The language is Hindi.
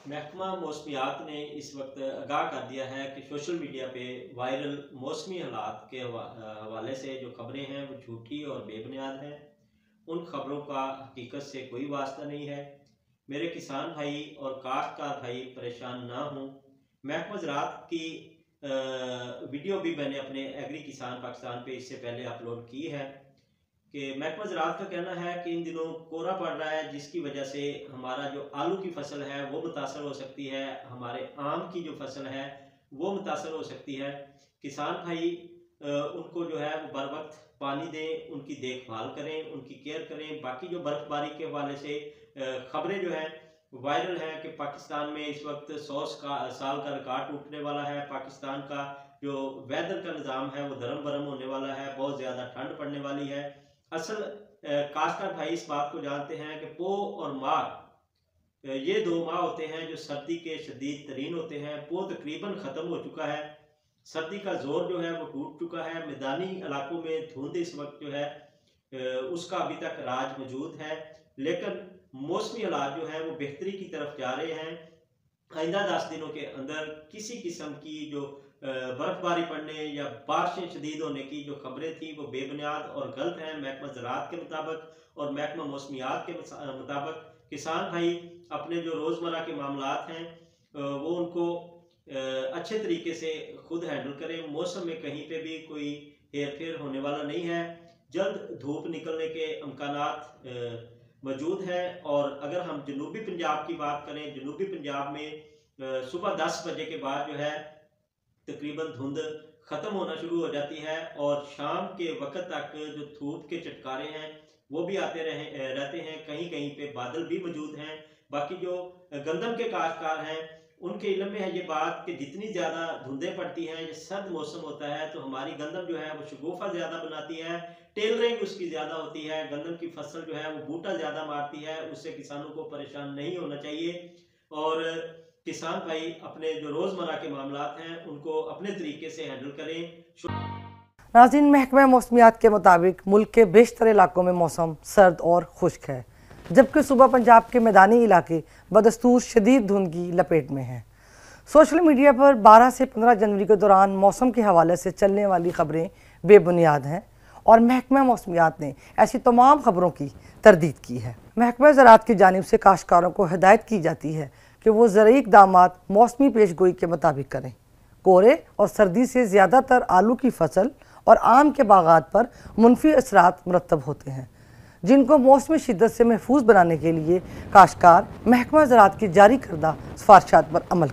महकमा मौसमियात ने इस वक्त आगाह कर दिया है कि सोशल मीडिया पे वायरल मौसमी हालात के हवाले से जो खबरें हैं वो झूठी और बेबुनियाद हैं। उन खबरों का हकीकत से कोई वास्ता नहीं है। मेरे किसान भाई और काश्तकार भाई परेशान ना हों। महकमा ज़राअत की वीडियो भी मैंने अपने एग्री किसान पाकिस्तान पे इससे पहले अपलोड की है कि महकमा ज़राअत का कहना है कि इन दिनों कोहरा पड़ रहा है, जिसकी वजह से हमारा जो आलू की फसल है वो मुतासर हो सकती है, हमारे आम की जो फसल है वो मुतासर हो सकती है। किसान भाई उनको जो है वो बर वक्त पानी दें, उनकी देखभाल करें, उनकी केयर करें। बाकी जो बर्फबारी के हवाले से खबरें जो हैं वायरल हैं कि पाकिस्तान में इस वक्त 100 साल का रिकॉर्ड टूटने वाला है, पाकिस्तान का जो वेदर का निज़ाम है वो धर्म बरम होने वाला है, बहुत ज़्यादा ठंड पड़ने वाली है। असल काश्तकार भाई इस बात को जानते हैं कि पो और माघ ये 2 माह होते हैं जो सर्दी के शदीद तरीन होते हैं। पो तकरीबन ख़त्म हो चुका है, सर्दी का जोर जो है वो टूट चुका है। मैदानी इलाकों में धुंध इस वक्त जो है उसका अभी तक राज मौजूद है, लेकिन मौसमी हालात जो है वो बेहतरी की तरफ जा रहे हैं। आइंदा 10 दिनों के अंदर किसी किस्म की जो बर्फबारी पड़ने या बारिशें शदीद होने की जो खबरें थी वो बेबुनियाद और गलत हैं। महकमा ज़राअत के मुताबिक और महकमा मौसमियात के मुताबिक किसान भाई अपने जो रोज़मर्रा के मामलात हैं वो उनको अच्छे तरीके से खुद हैंडल करें। मौसम में कहीं पे भी कोई हेर फेर होने वाला नहीं है। जल्द धूप निकलने के अमकानात मौजूद है। और अगर हम जनूबी पंजाब की बात करें, जनूबी पंजाब में सुबह 10 बजे के बाद जो है तकरीबन धुंध ख़त्म होना शुरू हो जाती है और शाम के वक्त तक जो धूप के चटकारे हैं वो भी आते रहते हैं। कहीं कहीं पे बादल भी मौजूद हैं। बाकी जो गंदम के काश्तकार हैं उनके इल्म में है ये बात कि जितनी ज़्यादा धुंधें पड़ती हैं, ये सर्द मौसम होता है तो हमारी गंदम जो है वो शगुफ़ा ज़्यादा बनाती है, टेलरिंग उसकी ज़्यादा होती है, गंदम की फसल जो है वो बूटा ज़्यादा मारती है। उससे किसानों को परेशान नहीं होना चाहिए और किसान भाई अपने जो रोज़मर्रा के मामलात हैं उनको अपने तरीके से हैंडल करें। नाज़रीन, महकमा मौसमियात के मुताबिक मुल्क के बेशतर इलाकों में मौसम सर्द और खुश्क है, जबकि सुबह पंजाब के मैदानी इलाके बदस्तूर शदीद धुंध की लपेट में हैं। सोशल मीडिया पर 12 से 15 जनवरी के दौरान मौसम के हवाले से चलने वाली खबरें बेबुनियाद हैं और महकमा मौसमियात ने ऐसी तमाम खबरों की तरदीद की है। महकमा ज़राअत की जानिब से काश्तकारों को हिदायत की जाती है कि वो ज़रूरी इक़दामात मौसमी पेशगोई के मुताबिक करें। कोहरे और सर्दी से ज़्यादातर आलू की फसल और आम के बागात पर मुनफी असरात मुरतब होते हैं, जिनको मौसमी शिद्दत से महफूज बनाने के लिए काश्तकार महकमा ज़राअत की जारी करदा सिफारिशात पर अमल